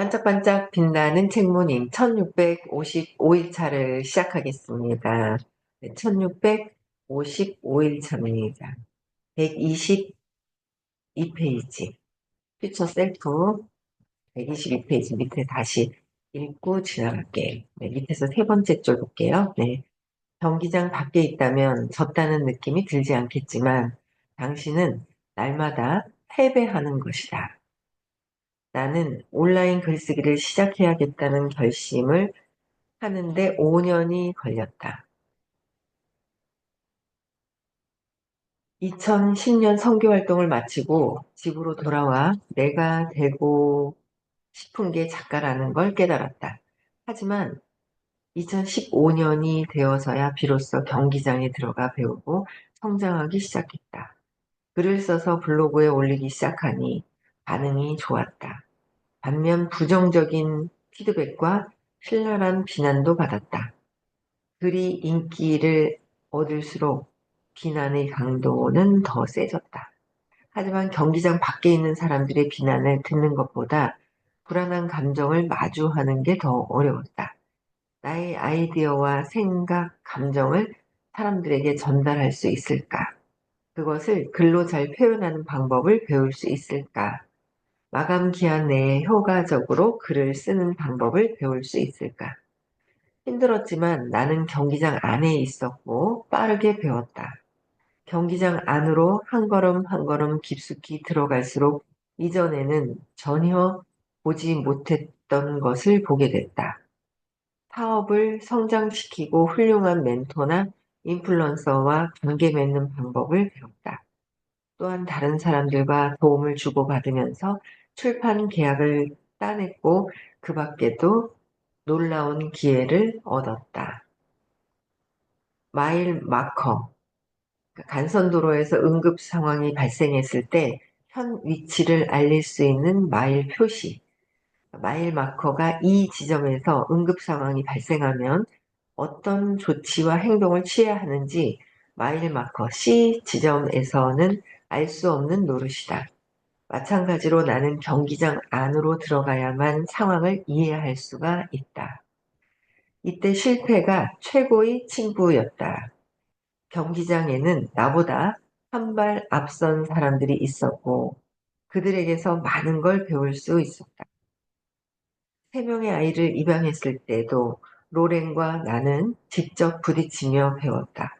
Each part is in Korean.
반짝반짝 빛나는 책모닝 1655일차를 시작하겠습니다. 네, 1655일차입니다. 122페이지. 퓨처 셀프 122페이지 밑에 다시 읽고 지나갈게요. 네, 밑에서 세 번째 줄 볼게요. 네. 경기장 밖에 있다면 졌다는 느낌이 들지 않겠지만 당신은 날마다 패배하는 것이다. 나는 온라인 글쓰기를 시작해야겠다는 결심을 하는데 5년이 걸렸다. 2010년 선교 활동을 마치고 집으로 돌아와 내가 되고 싶은 게 작가라는 걸 깨달았다. 하지만 2015년이 되어서야 비로소 경기장에 들어가 배우고 성장하기 시작했다. 글을 써서 블로그에 올리기 시작하니 반응이 좋았다. 반면 부정적인 피드백과 신랄한 비난도 받았다. 글이 인기를 얻을수록 비난의 강도는 더 세졌다. 하지만 경기장 밖에 있는 사람들의 비난을 듣는 것보다 불안한 감정을 마주하는 게 더 어려웠다. 나의 아이디어와 생각, 감정을 사람들에게 전달할 수 있을까? 그것을 글로 잘 표현하는 방법을 배울 수 있을까? 마감 기한 내에 효과적으로 글을 쓰는 방법을 배울 수 있을까? 힘들었지만 나는 경기장 안에 있었고 빠르게 배웠다. 경기장 안으로 한 걸음 한 걸음 깊숙이 들어갈수록 이전에는 전혀 보지 못했던 것을 보게 됐다. 사업을 성장시키고 훌륭한 멘토나 인플루언서와 관계 맺는 방법을 배웠다. 또한 다른 사람들과 도움을 주고받으면서 출판 계약을 따냈고 그 밖에도 놀라운 기회를 얻었다. 마일 마커, 간선도로에서 응급 상황이 발생했을 때 현 위치를 알릴 수 있는 마일 표시, 마일 마커가 이 지점에서 응급 상황이 발생하면 어떤 조치와 행동을 취해야 하는지 마일 마커 C 지점에서는 알 수 없는 노릇이다. 마찬가지로 나는 경기장 안으로 들어가야만 상황을 이해할 수가 있다. 이때 실패가 최고의 친구였다. 경기장에는 나보다 한 발 앞선 사람들이 있었고 그들에게서 많은 걸 배울 수 있었다. 세 명의 아이를 입양했을 때도 로렌과 나는 직접 부딪히며 배웠다.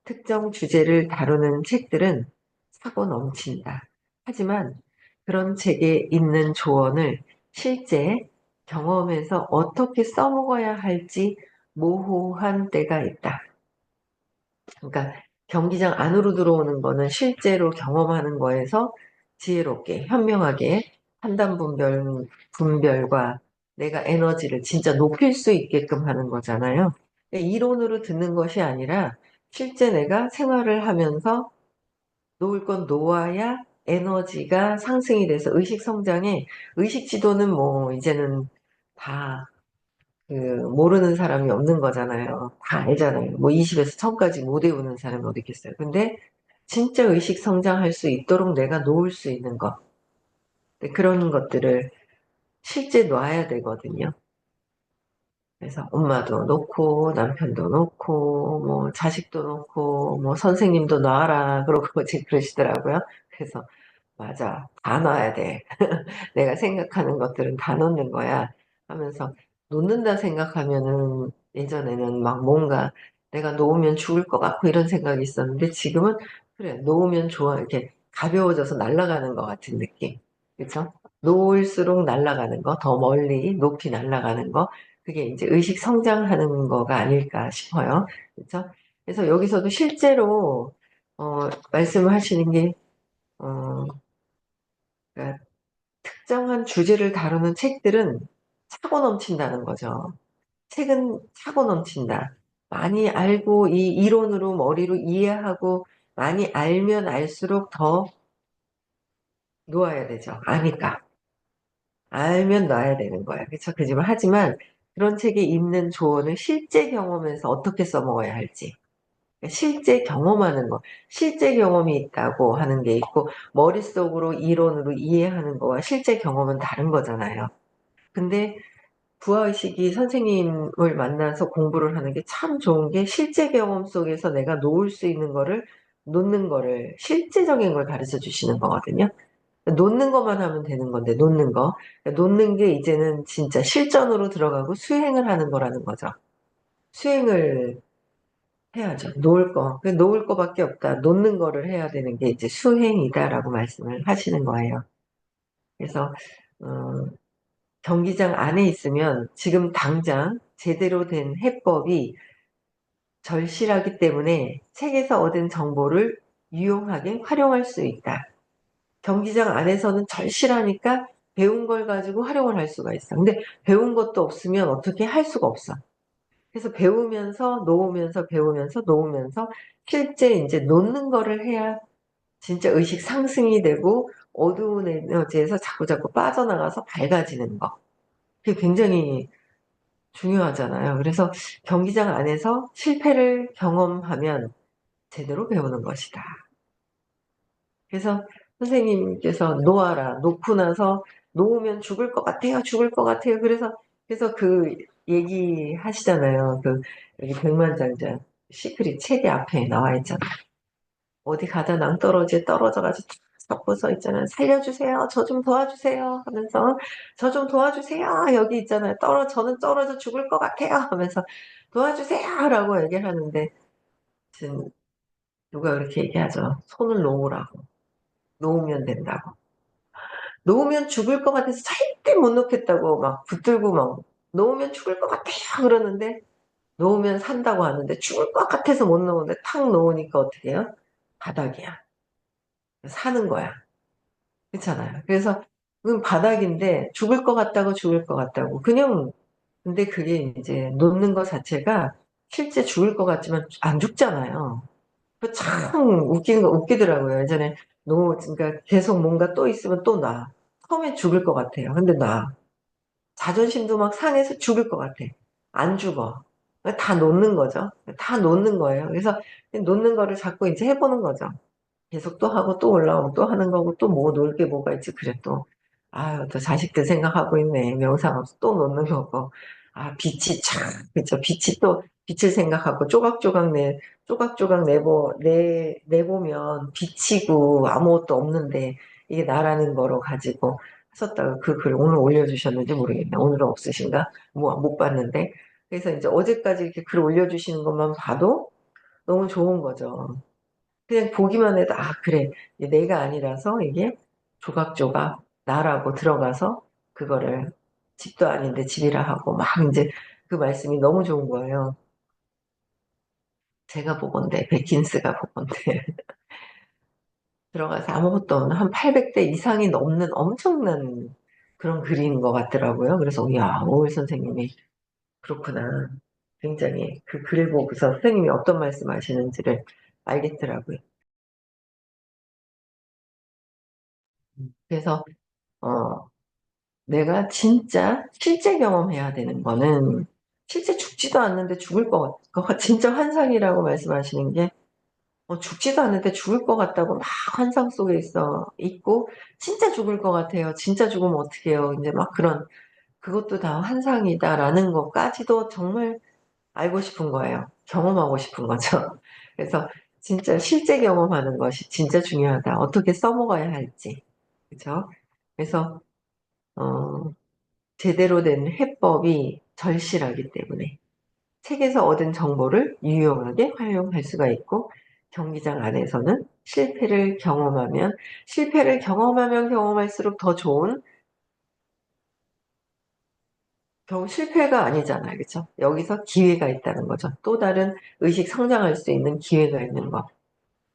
특정 주제를 다루는 책들은 사고 넘친다. 하지만 그런 책에 있는 조언을 실제 경험에서 어떻게 써먹어야 할지 모호한 때가 있다. 그러니까 경기장 안으로 들어오는 거는 실제로 경험하는 거에서 지혜롭게 현명하게 판단 분별과 내가 에너지를 진짜 높일 수 있게끔 하는 거잖아요. 이론으로 듣는 것이 아니라 실제 내가 생활을 하면서 놓을 건 놓아야 에너지가 상승이 돼서 의식 성장에 의식 지도는 뭐 이제는 다 모르는 사람이 없는 거잖아요. 다 알잖아요. 뭐 20에서 1000까지 못 외우는 사람이 어디 있겠어요. 근데 진짜 의식 성장할 수 있도록 내가 놓을 수 있는 것. 네, 그런 것들을 실제 놔야 되거든요. 그래서 엄마도 놓고 남편도 놓고 뭐 자식도 놓고 뭐 선생님도 놔라 그러고 지금 그러시더라고요. 그래서 맞아, 다 놔야 돼. 내가 생각하는 것들은 다 놓는 거야 하면서 놓는다 생각하면은 예전에는 막 뭔가 내가 놓으면 죽을 것 같고 이런 생각이 있었는데 지금은 그래, 놓으면 좋아, 이렇게 가벼워져서 날아가는 것 같은 느낌. 그쵸? 놓을수록 날아가는 거, 더 멀리 높이 날아가는 거, 그게 이제 의식 성장하는 거가 아닐까 싶어요. 그쵸? 그래서 여기서도 실제로 말씀을 하시는 게 어, 그러니까 특정한 주제를 다루는 책들은 차고 넘친다는 거죠. 책은 차고 넘친다. 많이 알고 이 이론으로 머리로 이해하고 많이 알면 알수록 더 놓아야 되죠. 아니까. 알면 놔야 되는 거야. 그쵸? 그지만 하지만 그런 책에 있는 조언을 실제 경험에서 어떻게 써먹어야 할지. 그러니까 실제 경험하는 거, 실제 경험이 있다고 하는 게 있고, 머릿속으로 이론으로 이해하는 거와 실제 경험은 다른 거잖아요. 근데 부하의식이 선생님을 만나서 공부를 하는 게 참 좋은 게 실제 경험 속에서 내가 놓을 수 있는 거를 놓는 거를 실제적인 걸 가르쳐 주시는 거거든요. 놓는 것만 하면 되는 건데 놓는 거. 놓는 게 이제는 진짜 실전으로 들어가고 수행을 하는 거라는 거죠. 수행을 해야죠. 놓을 거. 놓을 거밖에 없다. 놓는 거를 해야 되는 게 이제 수행이다라고 말씀을 하시는 거예요. 그래서 어 경기장 안에 있으면 지금 당장 제대로 된 해법이 절실하기 때문에 책에서 얻은 정보를 유용하게 활용할 수 있다. 경기장 안에서는 절실하니까 배운 걸 가지고 활용을 할 수가 있어. 근데 배운 것도 없으면 어떻게 할 수가 없어. 그래서 배우면서 놓으면서 배우면서 놓으면서 실제 이제 놓는 거를 해야 진짜 의식 상승이 되고 어두운 에너지에서 자꾸자꾸 빠져나가서 밝아지는 거. 그게 굉장히 중요하잖아요. 그래서 경기장 안에서 실패를 경험하면 제대로 배우는 것이다. 그래서 선생님께서 놓아라. 놓고 나서 놓으면 죽을 것 같아요. 죽을 것 같아요. 그래서 그 얘기 하시잖아요. 그 여기 백만장자 시크릿 책이 앞에 나와 있잖아요. 어디 가다 낭떠러지에 떨어져가지고 탁 잡고 서 있잖아요. 살려주세요. 저 좀 도와주세요. 하면서 저 좀 도와주세요. 여기 있잖아요. 저는 떨어져 죽을 것 같아요. 하면서 도와주세요. 라고 얘기를 하는데 지금 누가 그렇게 얘기하죠. 손을 놓으라고. 놓으면 된다고. 놓으면 죽을 것 같아서 절대 못 놓겠다고 막 붙들고 막 놓으면 죽을 것 같아요. 그러는데 놓으면 산다고 하는데 죽을 것 같아서 못 놓는데 탁 놓으니까 어떻게 해요? 바닥이야. 사는 거야. 그렇잖아요. 그래서 그건 바닥인데 죽을 것 같다고 죽을 것 같다고. 그냥 근데 그게 이제 놓는 것 자체가 실제 죽을 것 같지만 안 죽잖아요. 그 참 웃기더라고요. 예전에 그러니까 계속 뭔가 또 있으면 또 놔. 처음엔 죽을 것 같아요. 근데 놔. 자존심도 막 상해서 죽을 것 같아. 안 죽어. 다 놓는 거죠. 다 놓는 거예요. 그래서 놓는 거를 자꾸 이제 해보는 거죠. 계속 또 하고 또 올라오고 또 하는 거고 또 뭐 놀 게 뭐가 있지 그래 또. 아유 또 자식들 생각하고 있네. 명상하면서 또 놓는 거고. 아 빛이 참 그쵸. 빛이 또 빛을 생각하고 조각조각 내보면 빛이고 아무것도 없는데 이게 나라는 거로 가지고 하셨다가 그 글 오늘 올려주셨는지 모르겠네. 오늘은 없으신가? 뭐 못 봤는데. 그래서 이제 어제까지 이렇게 글 올려주시는 것만 봐도 너무 좋은 거죠. 그냥 보기만 해도 '아 그래. 내가 아니라서 이게 조각조각 나라고 들어가서 그거를 집도 아닌데 집이라 하고 막 인제 그 말씀이 너무 좋은 거예요. 제가 보건대 베킨스가 보건대 들어가서 아무것도 없는 한 800대 이상이 넘는 엄청난 그런 글인 것 같더라고요. 그래서 '이야 오을 선생님이 그렇구나.' 굉장히 그 글을 보고서 선생님이 어떤 말씀하시는지를 알겠더라고요. 그래서 어 내가 진짜 실제 경험해야 되는 거는 실제 죽지도 않는데 죽을 것 같 진짜 환상이라고 말씀하시는 게 죽지도 않는데 죽을 것 같다고 막 환상 속에 있고 진짜 죽을 것 같아요. 진짜 죽으면 어떡해요. 인제 막 그런 '그것도 다 환상이다.'라는 것까지도 정말 알고 싶은 거예요. 경험하고 싶은 거죠. 그래서 진짜 실제 경험하는 것이 진짜 중요하다. 어떻게 써먹어야 할지. 그죠? 그래서 어 제대로 된 해법이 절실하기 때문에 책에서 얻은 정보를 유용하게 활용할 수가 있고 경기장 안에서는 실패를 경험하면 경험할수록 더 좋은 실패가 아니잖아요. 그쵸? 여기서 기회가 있다는 거죠. 또 다른 의식 성장할 수 있는 기회가 있는 거.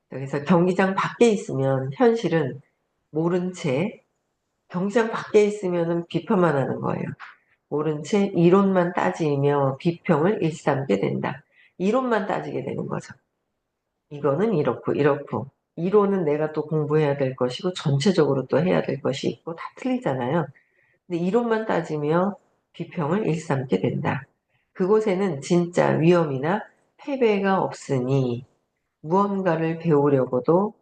그래서 경기장 밖에 있으면 현실은 모른 채 경기장 밖에 있으면은 비판만 하는 거예요. 모른 채 이론만 따지며 비평을 일삼게 된다. 이론만 따지게 되는 거죠. 이거는 이렇고 이렇고 이론은 내가 또 공부해야 될 것이고 전체적으로 또 해야 될 것이 있고 다 틀리잖아요. 근데 이론만 따지며 비평을 일삼게 된다. 그곳에는 진짜 위험이나 패배가 없으니 무언가를 배우려고도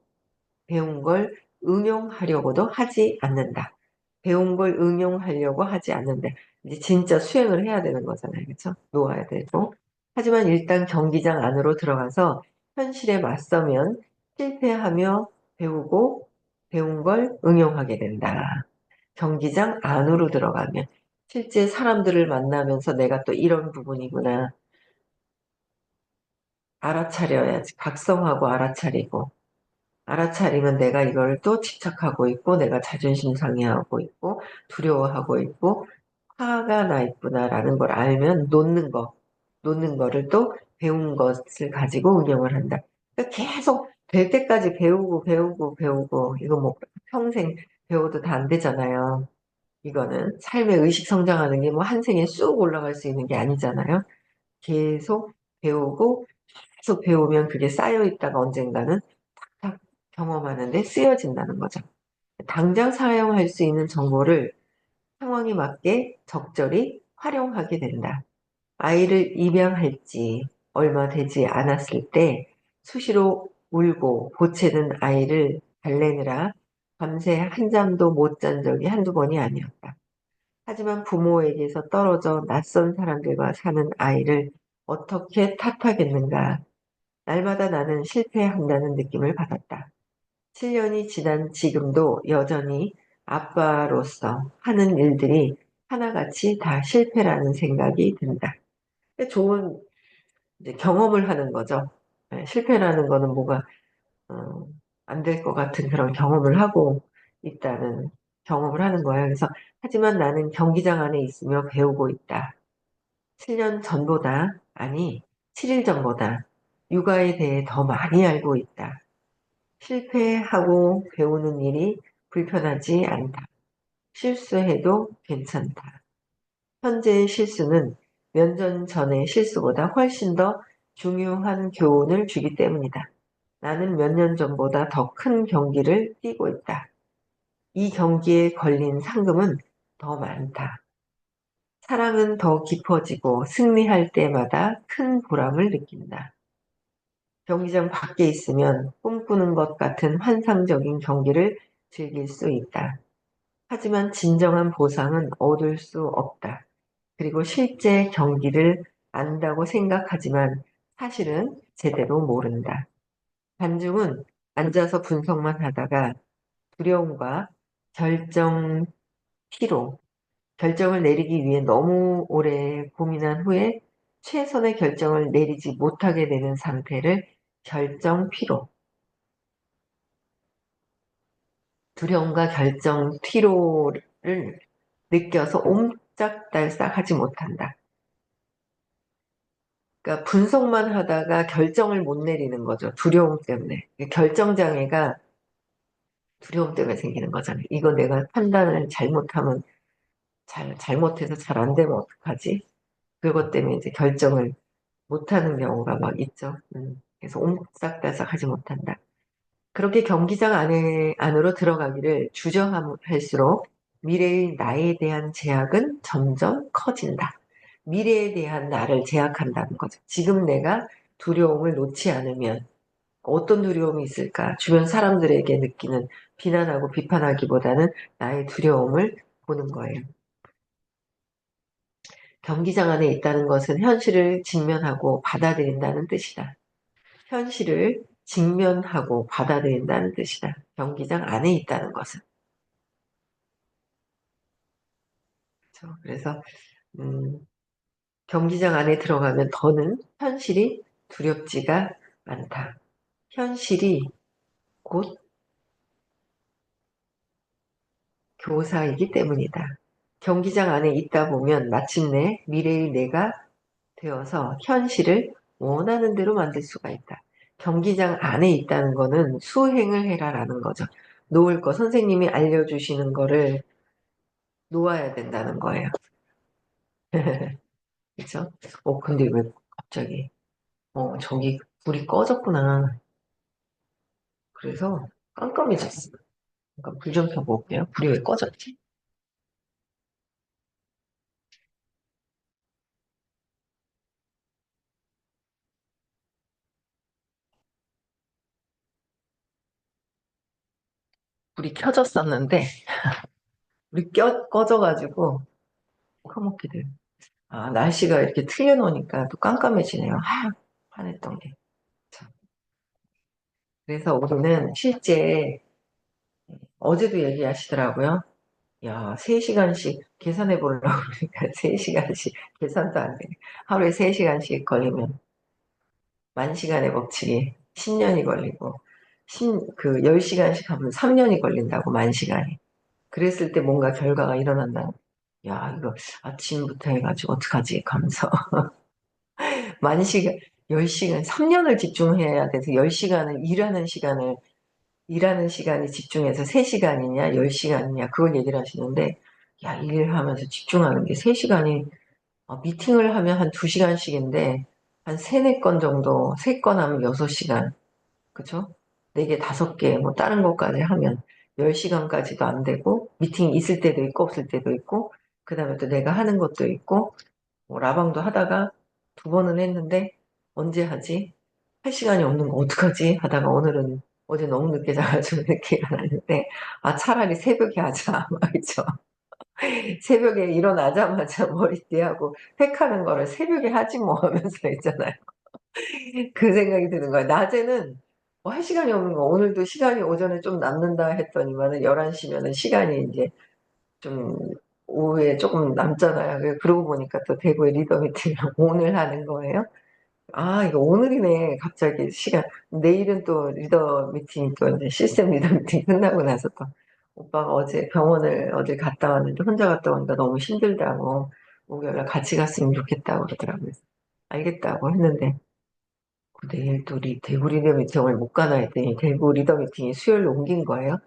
배운 걸 응용하려고도 하지 않는다. 배운 걸 응용하려고 하지 않는데, 이제 진짜 수행을 해야 되는 거잖아요. 그렇죠? 놓아야 되고. 하지만 일단 경기장 안으로 들어가서 현실에 맞서면 실패하며 배우고 배운 걸 응용하게 된다. 경기장 안으로 들어가면 실제 사람들을 만나면서 내가 또 이런 부분이구나. 알아차려야지. 각성하고 알아차리고. 알아차리면 내가 이걸 또 집착하고 있고, 내가 자존심 상해하고 있고, 두려워하고 있고, 화가 나 있구나라는 걸 알면 놓는 거를 또 배운 것을 가지고 운영을 한다. 그러니까 계속 될 때까지 배우고, 이거 뭐 평생 배워도 다 안 되잖아요. 이거는 삶의 의식 성장하는 게 뭐 한 생에 쑥 올라갈 수 있는 게 아니잖아요. 계속 배우고, 계속 배우면 그게 쌓여 있다가 언젠가는 탁 경험하는데 쓰여진다는 거죠. 당장 사용할 수 있는 정보를 상황에 맞게 적절히 활용하게 된다. 아이를 입양할지 얼마 되지 않았을 때 수시로 울고 보채는 아이를 달래느라 밤새 한 잠도 못 잔 적이 한두 번이 아니었다. 하지만 부모에게서 떨어져 낯선 사람들과 사는 아이를 어떻게 탓하겠는가. 날마다 나는 실패한다는 느낌을 받았다. 7년이 지난 지금도 여전히 아빠로서 하는 일들이 하나같이 다 실패라는 생각이 든다. 좋은 이제 경험을 하는 거죠. 네, 실패라는 거는 뭐가 어, 안 될 것 같은 그런 경험을 하고 있다는 경험을 하는 거예요. 그래서 하지만 나는 경기장 안에 있으며 배우고 있다. 7년 전보다 아니 7일 전보다 육아에 대해 더 많이 알고 있다. 실패하고 배우는 일이 불편하지 않다. 실수해도 괜찮다. 현재의 실수는 몇 년 전의 실수보다 훨씬 더 중요한 교훈을 주기 때문이다. 나는 몇 년 전보다 더 큰 경기를 뛰고 있다. 이 경기에 걸린 상금은 더 많다. 사랑은 더 깊어지고 승리할 때마다 큰 보람을 느낀다. 경기장 밖에 있으면 꿈꾸는 것 같은 환상적인 경기를 즐길 수 있다. 하지만 진정한 보상은 얻을 수 없다. 그리고 실제 경기를 안다고 생각하지만 사실은 제대로 모른다. 반중은 앉아서 분석만 하다가 두려움과 결정 피로, 결정을 내리기 위해 너무 오래 고민한 후에 최선의 결정을 내리지 못하게 되는 상태를 결정 피로, 두려움과 결정 피로를 느껴서 옴짝달싹 하지 못한다. 그러니까 분석만 하다가 결정을 못 내리는 거죠. 두려움 때문에. 결정 장애가 두려움 때문에 생기는 거잖아요. 이거 내가 판단을 잘못하면 잘못해서 잘 안 되면 어떡하지? 그것 때문에 이제 결정을 못하는 경우가 막 있죠. 그래서 옴짝달싹 하지 못한다. 그렇게 경기장 안으로 들어가기를 주저할수록 미래의 나에 대한 제약은 점점 커진다. 미래에 대한 나를 제약한다는 거죠. 지금 내가 두려움을 놓지 않으면 어떤 두려움이 있을까? 주변 사람들에게 느끼는 비난하고 비판하기보다는 나의 두려움을 보는 거예요. 경기장 안에 있다는 것은 현실을 직면하고 받아들인다는 뜻이다. 현실을 직면하고 받아들인다는 뜻이다. 경기장 안에 있다는 것은. 그렇죠? 그래서 음, 경기장 안에 들어가면 더는 현실이 두렵지가 않다. 현실이 곧 교사이기 때문이다. 경기장 안에 있다 보면 마침내 미래의 내가 되어서 현실을 원하는 대로 만들 수가 있다. 경기장 안에 있다는 거는 수행을 해라라는 거죠. 놓을 거, 선생님이 알려주시는 거를 놓아야 된다는 거예요. 그렇죠? 근데 왜 갑자기 저기 불이 꺼졌구나. 그래서 깜깜해졌어. 잠깐 불 좀 켜고 올게요. 불이 왜 꺼졌지? 불이 켜졌었는데 우리 꺼져가지고 커먹게 돼요. 아, 날씨가 이렇게 틀려놓으니까 또 깜깜해지네요. 화냈던 게. 참. 그래서 오늘은 실제 어제도 얘기하시더라고요. 야, 3시간씩 계산해 보려고 그러니까 3시간씩 계산도 안 돼. 하루에 3시간씩 걸리면 만 시간의 법칙이 10년이 걸리고 10시간씩 하면 3년이 걸린다고 만 시간이. 그랬을 때 뭔가 결과가 일어난다. 야, 이거 아침부터 해가지고 어떡하지? 하면서 만 시간, 10시간, 3년을 집중해야 돼서 10시간을 일하는 시간이 집중해서 3시간이냐, 10시간이냐, 그걸 얘기를 하시는데, 야, 일하면서 집중하는 게 3시간이, 미팅을 하면 한 2시간씩인데, 한 3, 4건 정도, 3건 하면 6시간, 그죠? 4개, 5개, 뭐, 다른 것까지 하면 10시간까지도 안 되고, 미팅이 있을 때도 있고, 없을 때도 있고, 그 다음에 또 내가 하는 것도 있고, 뭐, 라방도 하다가 2번은 했는데, 언제 하지? 할 시간이 없는 거 어떡하지? 하다가 오늘은 어제 너무 늦게 자가지고 늦게 일어났는데, 아, 차라리 새벽에 하자. 말이죠. 새벽에 일어나자마자 머리띠하고 팩하는 거를 새벽에 하지 뭐 하면서 있잖아요. 그 생각이 드는 거예요. 낮에는 할 시간이 없는 거. 오늘도 시간이 오전에 좀 남는다 했더니만은 11시면은 시간이 이제 좀 오후에 조금 남잖아요. 그러고 보니까 또 대구의 리더 미팅을 오늘 하는 거예요. 아, 이거 오늘이네. 갑자기 시간. 내일은 또 리더 미팅, 또 이제 시스템 리더 미팅 끝나고 나서 또 오빠가 어제 병원을 어딜 갔다 왔는데 혼자 갔다 오니까 너무 힘들다고 목요일날 같이 갔으면 좋겠다고 그러더라고요. 알겠다고 했는데 내일 또 대구 리더 미팅을 못 가나 했더니 대구 리더 미팅이 수요일로 옮긴 거예요.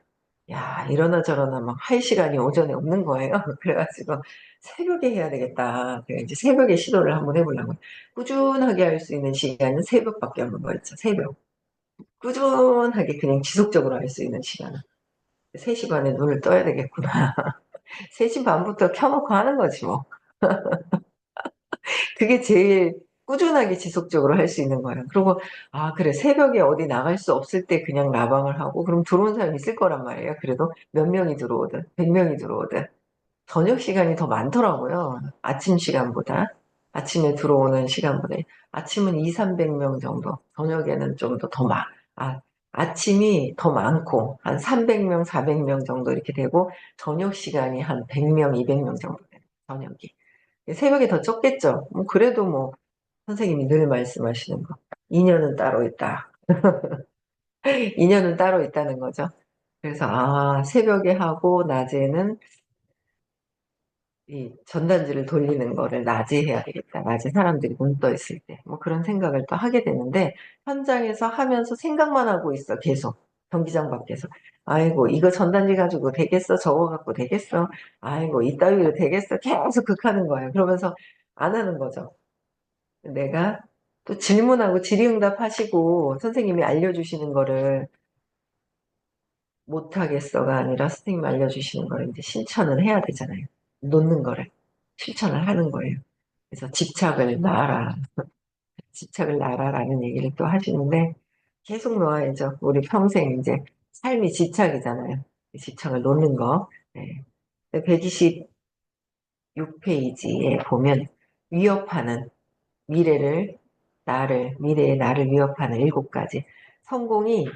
야, 이러나 저러나 막 할 시간이 오전에 없는 거예요. 그래가지고 새벽에 해야 되겠다. 그래 이제 새벽에 시도를 한번 해보려고. 꾸준하게 할 수 있는 시간은 새벽밖에 없는 거였죠. 새벽. 꾸준하게 그냥 지속적으로 할 수 있는 시간은. 3시 반에 눈을 떠야 되겠구나. 3시 반부터 켜놓고 하는 거지 뭐. 그게 제일 꾸준하게 지속적으로 할 수 있는 거예요. 그리고 아 그래 새벽에 어디 나갈 수 없을 때 그냥 라방을 하고 그럼 들어온 사람이 있을 거란 말이에요. 그래도 몇 명이 들어오든 100명이 들어오든 저녁 시간이 더 많더라고요. 아침 시간보다. 아침에 들어오는 시간보다. 아침은 2, 300명 정도. 저녁에는 좀 더 아침이 더 많고, 한 300명, 400명 정도 이렇게 되고, 저녁 시간이 한 100명, 200명 정도 돼요. 저녁이. 새벽에 더 적겠죠. 뭐, 그래도 뭐, 선생님이 늘 말씀하시는 거. 인연은 따로 있다. 인연은 따로 있다는 거죠. 그래서, 새벽에 하고, 낮에는 이 전단지를 돌리는 거를 낮에 해야 되겠다. 낮에 사람들이 눈 떠 있을 때. 뭐 그런 생각을 또 하게 되는데, 현장에서 하면서 생각만 하고 있어, 계속. 경기장 밖에서. 아이고, 이거 전단지 가지고 되겠어? 저거 갖고 되겠어? 아이고, 이따위로 되겠어? 계속 극하는 거예요. 그러면서 안 하는 거죠. 내가 또 질문하고 질의응답 하시고 선생님이 알려주시는 거를 못하겠어가 아니라 선생님이 알려주시는 거를 이제 실천을 해야 되잖아요. 놓는 거를. 실천을 하는 거예요. 그래서 집착을 놔라라는 얘기를 또 하시는데 계속 놓아야죠. 우리 평생 이제 삶이 집착이잖아요. 집착을 놓는 거. 네. 126페이지에 보면 위협하는 미래의 나를 위협하는 7가지. 성공이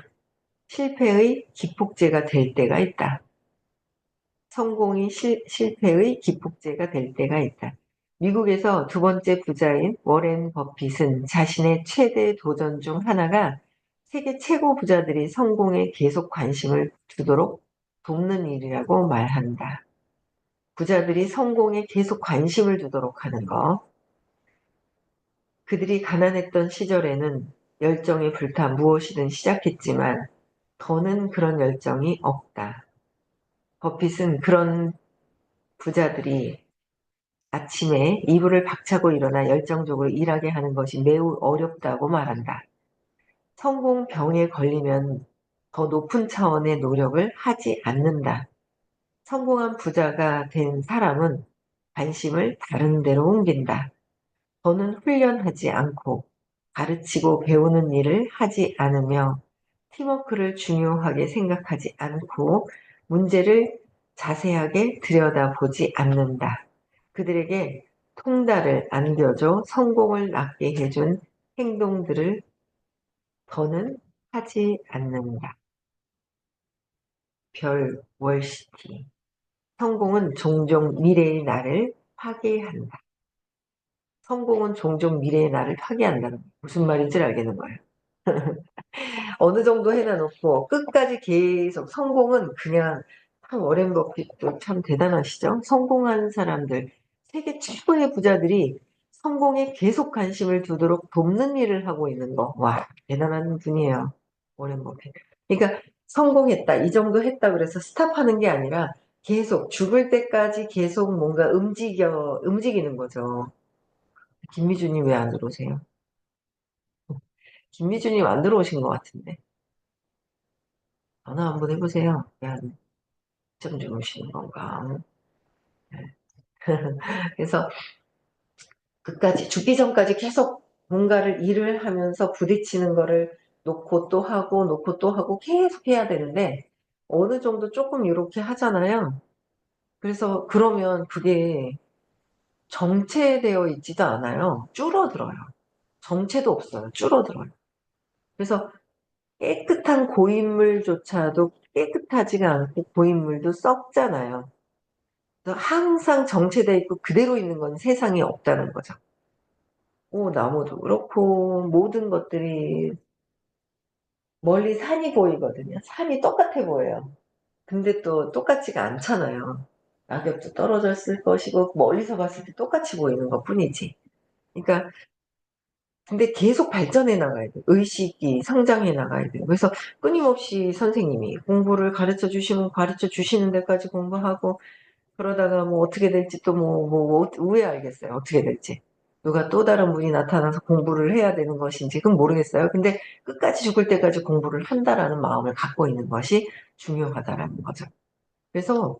실패의 기폭제가 될 때가 있다. 성공이 실패의 기폭제가 될 때가 있다. 미국에서 2번째 부자인 워렌 버핏은 자신의 최대 도전 중 하나가 세계 최고 부자들이 성공에 계속 관심을 두도록 돕는 일이라고 말한다. 부자들이 성공에 계속 관심을 두도록 하는 거. 그들이 가난했던 시절에는 열정에 불타 무엇이든 시작했지만 더는 그런 열정이 없다. 버핏은 그런 부자들이 아침에 이불을 박차고 일어나 열정적으로 일하게 하는 것이 매우 어렵다고 말한다. 성공병에 걸리면 더 높은 차원의 노력을 하지 않는다. 성공한 부자가 된 사람은 관심을 다른 데로 옮긴다. 더는 훈련하지 않고 가르치고 배우는 일을 하지 않으며 팀워크를 중요하게 생각하지 않고 문제를 자세하게 들여다보지 않는다. 그들에게 통달을 안겨줘 성공을 낳게 해준 행동들을 더는 하지 않는다. 별 월시티. 성공은 종종 미래의 나를 파괴한다. 성공은 종종 미래의 나를 파괴한다는 거예요. 무슨 말인지 알겠는 거예요. 어느 정도 해놔놓고 끝까지 계속 성공은 그냥 참 워렌 버핏도 참 대단하시죠? 성공한 사람들, 세계 최고의 부자들이 성공에 계속 관심을 두도록 돕는 일을 하고 있는 거. 와, 대단한 분이에요. 워렌 버핏. 그러니까 성공했다, 이 정도 했다 그래서 스탑하는 게 아니라 계속 죽을 때까지 계속 뭔가 움직이는 거죠. 김미주님 왜 안 들어오세요? 김미주님 안 들어오신 것 같은데. 전화 한번 해보세요. 좀 주무시는 건가. 네. 그래서 끝까지, 죽기 전까지 계속 뭔가를 일을 하면서 부딪히는 거를 놓고 또 하고, 놓고 또 하고 계속 해야 되는데, 어느 정도 조금 이렇게 하잖아요. 그래서 그러면 그게 정체되어 있지도 않아요. 줄어들어요. 정체도 없어요. 줄어들어요. 그래서 깨끗한 고인물조차도 깨끗하지가 않고 고인물도 썩잖아요. 그래서 항상 정체되어 있고 그대로 있는 건 세상에 없다는 거죠. 나무도 그렇고 모든 것들이 멀리 산이 보이거든요. 산이 똑같아 보여요. 근데 또 똑같지가 않잖아요. 낙엽도 떨어졌을 것이고 멀리서 봤을 때 똑같이 보이는 것뿐이지. 그러니까 근데 계속 발전해 나가야 돼요. 의식이 성장해 나가야 돼요. 그래서 끊임없이 선생님이 공부를 가르쳐 주시면 가르쳐 주시는 데까지 공부하고 그러다가 뭐 어떻게 될지 또 왜 알겠어요. 어떻게 될지. 누가 또 다른 분이 나타나서 공부를 해야 되는 것인지 그건 모르겠어요. 근데 끝까지 죽을 때까지 공부를 한다라는 마음을 갖고 있는 것이 중요하다라는 거죠. 그래서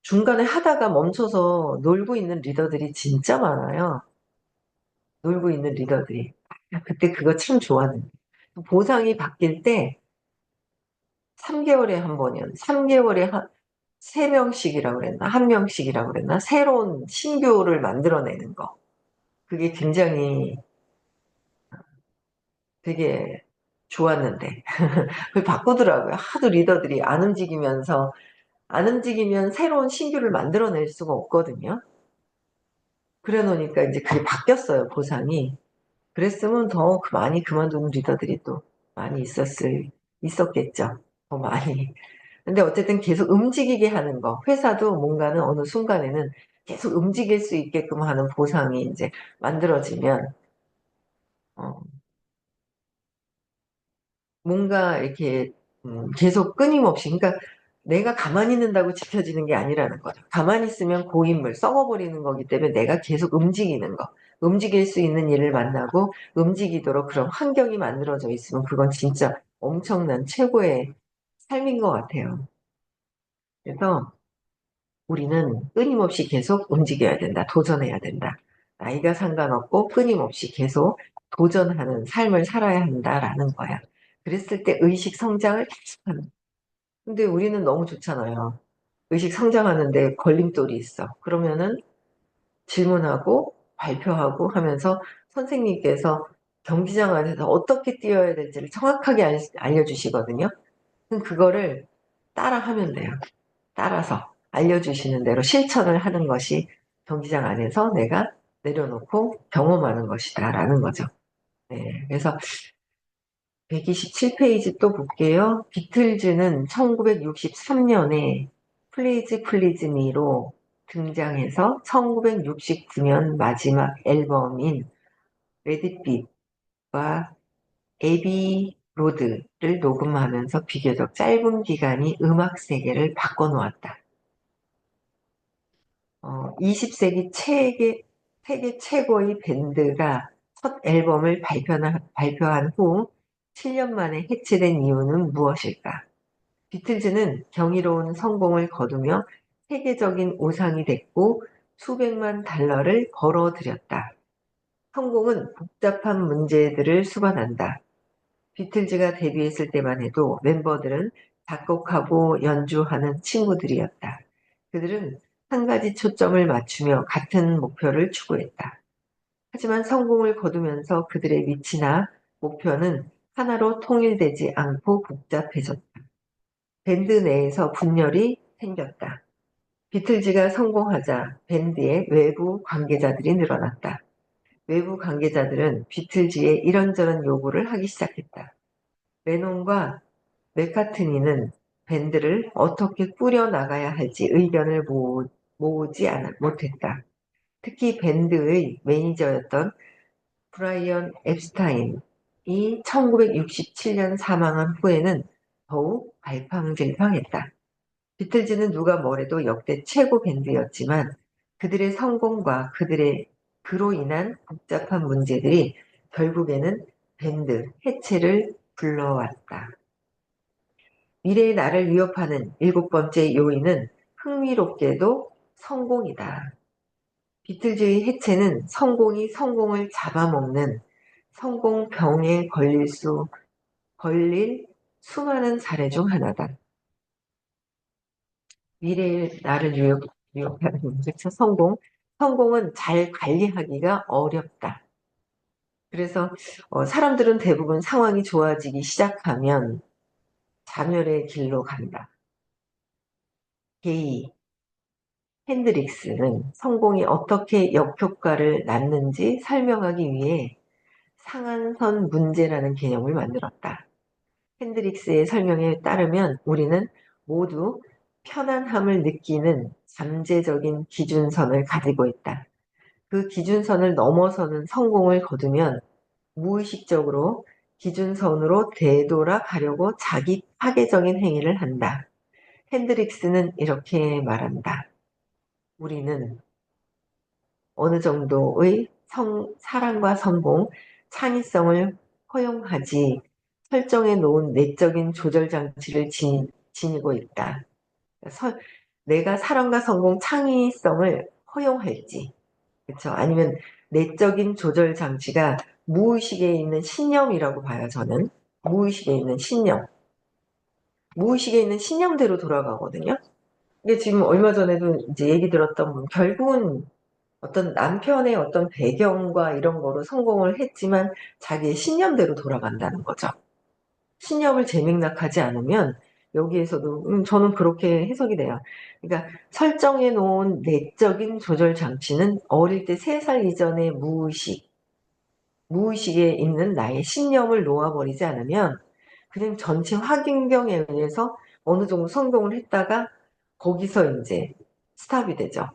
중간에 하다가 멈춰서 놀고 있는 리더들이 진짜 많아요. 놀고 있는 리더들이. 그때 그거 참 좋았는데. 보상이 바뀔 때 3개월에 한 번이요. 3개월에 한 3명씩이라고 그랬나? 1명씩이라고 그랬나? 새로운 신규를 만들어내는 거. 그게 굉장히 되게 좋았는데. 그걸 바꾸더라고요. 하도 리더들이 안 움직이면 새로운 신규를 만들어낼 수가 없거든요. 그래 놓으니까 이제 그게 바뀌었어요, 보상이. 그랬으면 더 많이 그만두는 리더들이 또 많이 있었겠죠. 더 많이. 근데 어쨌든 계속 움직이게 하는 거. 회사도 뭔가는 어느 순간에는 계속 움직일 수 있게끔 하는 보상이 이제 만들어지면, 어, 뭔가 이렇게, 계속 끊임없이, 그러니까 내가 가만히 있는다고 지켜지는 게 아니라는 거죠. 가만히 있으면 고인물, 썩어버리는 거기 때문에 내가 계속 움직이는 거. 움직일 수 있는 일을 만나고 움직이도록 그런 환경이 만들어져 있으면 그건 진짜 엄청난 최고의 삶인 것 같아요. 그래서 우리는 끊임없이 계속 움직여야 된다. 도전해야 된다. 나이가 상관없고 끊임없이 계속 도전하는 삶을 살아야 한다라는 거야. 그랬을 때 의식 성장을 계속하는. 근데 우리는 너무 좋잖아요. 의식 성장하는데 걸림돌이 있어. 그러면은 질문하고 발표하고 하면서 선생님께서 경기장 안에서 어떻게 뛰어야 될지를 정확하게 알려주시거든요. 그럼 그거를 따라 하면 돼요. 따라서 알려주시는 대로 실천을 하는 것이 경기장 안에서 내가 내려놓고 경험하는 것이다라는 거죠. 네, 그래서 127페이지 또 볼게요. 비틀즈는 1963년에 플리즈 플리즈 미로 등장해서 1969년 마지막 앨범인 레드빛과 에비 로드를 녹음하면서 비교적 짧은 기간이 음악 세계를 바꿔놓았다. 20세기 세계 최고의 밴드가 첫 앨범을 발표한 후 7년 만에 해체된 이유는 무엇일까? 비틀즈는 경이로운 성공을 거두며 세계적인 우상이 됐고 수백만 달러를 벌어들였다. 성공은 복잡한 문제들을 수반한다. 비틀즈가 데뷔했을 때만 해도 멤버들은 작곡하고 연주하는 친구들이었다. 그들은 한 가지 초점을 맞추며 같은 목표를 추구했다. 하지만 성공을 거두면서 그들의 위치나 목표는 하나로 통일되지 않고 복잡해졌다. 밴드 내에서 분열이 생겼다. 비틀즈가 성공하자 밴드의 외부 관계자들이 늘어났다. 외부 관계자들은 비틀즈의 이런저런 요구를 하기 시작했다. 레논과 맥카트니는 밴드를 어떻게 꾸려나가야 할지 의견을 모으지 못했다. 특히 밴드의 매니저였던 브라이언 앱스타인이 1967년 사망한 후에는 더욱 갈팡질팡했다. 비틀즈는 누가 뭐래도 역대 최고 밴드였지만 그들의 성공과 그로 인한 복잡한 문제들이 결국에는 밴드 해체를 불러왔다. 미래의 나를 위협하는 일곱 번째 요인은 흥미롭게도 성공이다. 비틀즈의 해체는 성공이 성공을 잡아먹는 성공병에 걸릴 수많은 사례 중 하나다. 미래의 나를 유혹하는 문제죠. 성공은 잘 관리하기가 어렵다. 그래서 사람들은 대부분 상황이 좋아지기 시작하면 자멸의 길로 간다. 게이, 핸드릭스는 성공이 어떻게 역효과를 낳는지 설명하기 위해 상한선 문제라는 개념을 만들었다. 핸드릭스의 설명에 따르면 우리는 모두 편안함을 느끼는 잠재적인 기준선을 가지고 있다. 그 기준선을 넘어서는 성공을 거두면 무의식적으로 기준선으로 되돌아가려고 자기 파괴적인 행위를 한다. 핸드릭스는 이렇게 말한다. 우리는 어느 정도의 사랑과 성공, 창의성을 허용하지 설정해 놓은 내적인 조절 장치를 지니고 있다. 내가 사랑과 성공, 창의성을 허용할지, 그렇죠? 아니면 내적인 조절 장치가 무의식에 있는 신념이라고 봐요, 저는. 무의식에 있는 신념. 무의식에 있는 신념대로 돌아가거든요. 근데 지금 얼마 전에도 이제 얘기 들었던 분, 결국은 어떤 남편의 어떤 배경과 이런 거로 성공을 했지만 자기의 신념대로 돌아간다는 거죠. 신념을 재맥락하지 않으면 여기에서도 저는 그렇게 해석이 돼요. 그러니까 설정해 놓은 내적인 조절 장치는 어릴 때 3살 이전의 무의식에 있는 나의 신념을 놓아버리지 않으면 그냥 전체 확인경에 의해서 어느 정도 성공을 했다가 거기서 이제 스탑이 되죠.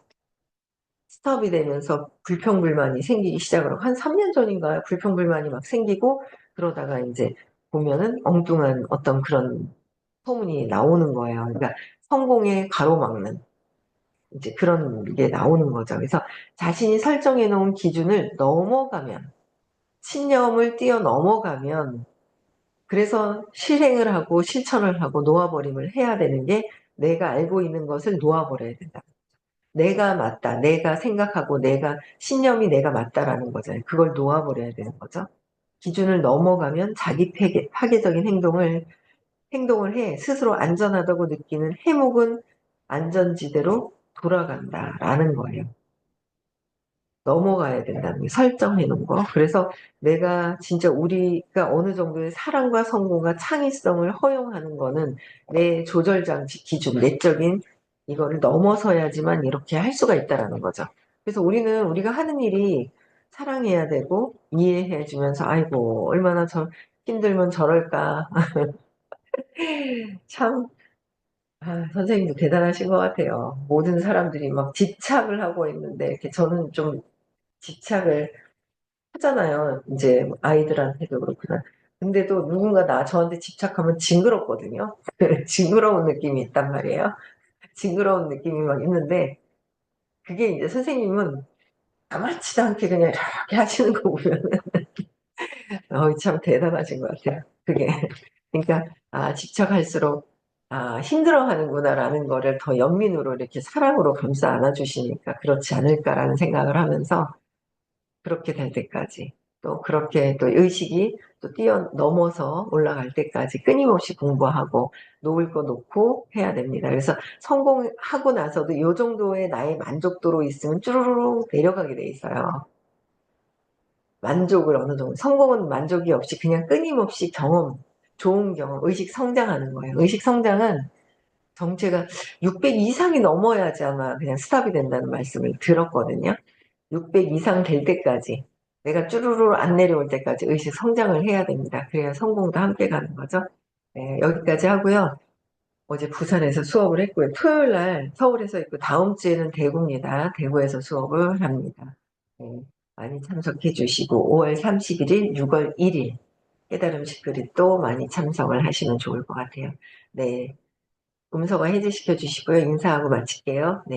스탑이 되면서 불평불만이 생기기 시작을 하고 한 3년 전인가요? 불평불만이 막 생기고 그러다가 이제 보면은 엉뚱한 어떤 그런 소문이 나오는 거예요. 그러니까 성공에 가로막는 이제 그런 게 나오는 거죠. 그래서 자신이 설정해 놓은 기준을 넘어가면 신념을 뛰어넘어가면 그래서 실행을 하고 실천을 하고 놓아버림을 해야 되는 게 내가 알고 있는 것을 놓아버려야 된다. 내가 맞다. 내가 생각하고 신념이 내가 맞다라는 거잖아요. 그걸 놓아버려야 되는 거죠. 기준을 넘어가면 자기 파괴적인 행동을 해 스스로 안전하다고 느끼는 해묵은 안전지대로 돌아간다라는 거예요. 넘어가야 된다는 게 설정해 놓은 거. 그래서 내가 진짜 우리가 어느 정도의 사랑과 성공과 창의성을 허용하는 거는 내 조절장치 기준, 내적인 이거를 넘어서야지만 이렇게 할 수가 있다라는 거죠. 그래서 우리가 하는 일이 사랑해야 되고 이해해 주면서 아이고 얼마나 힘들면 저럴까. 참 선생님도 대단하신 것 같아요. 모든 사람들이 막 집착을 하고 있는데 이렇게 저는 좀 집착을 하잖아요. 이제 아이들한테도 그렇구나. 근데도 누군가 저한테 집착하면 징그럽거든요. 징그러운 느낌이 있단 말이에요. 징그러운 느낌이 막 있는데 그게 이제 선생님은 아무렇지도 않게 그냥 이렇게 하시는 거 보면 참 대단하신 것 같아요. 그게 그러니까 집착할수록 힘들어하는구나라는 거를 더 연민으로 이렇게 사랑으로 감싸 안아주시니까 그렇지 않을까라는 생각을 하면서 그렇게 될 때까지 또 그렇게 또 의식이 또 뛰어넘어서 올라갈 때까지 끊임없이 공부하고 놓을 거 놓고 해야 됩니다. 그래서 성공하고 나서도 이 정도의 나의 만족도로 있으면 쭈루루룩 내려가게 돼 있어요. 만족을 어느 정도, 성공은 만족이 없이 그냥 끊임없이 경험, 좋은 경험, 의식 성장하는 거예요. 의식 성장은 정체가 600 이상이 넘어야지 아마 그냥 스탑이 된다는 말씀을 들었거든요. 600 이상 될 때까지, 내가 쭈루루 안 내려올 때까지 의식 성장을 해야 됩니다. 그래야 성공도 함께 가는 거죠. 네, 여기까지 하고요. 어제 부산에서 수업을 했고요. 토요일 날 서울에서 있고 다음 주에는 대구입니다. 대구에서 수업을 합니다. 네, 많이 참석해 주시고 5월 31일, 6월 1일 깨달음 식그릇도 많이 참석을 하시면 좋을 것 같아요. 네, 음성화 해제시켜 주시고요. 인사하고 마칠게요. 네.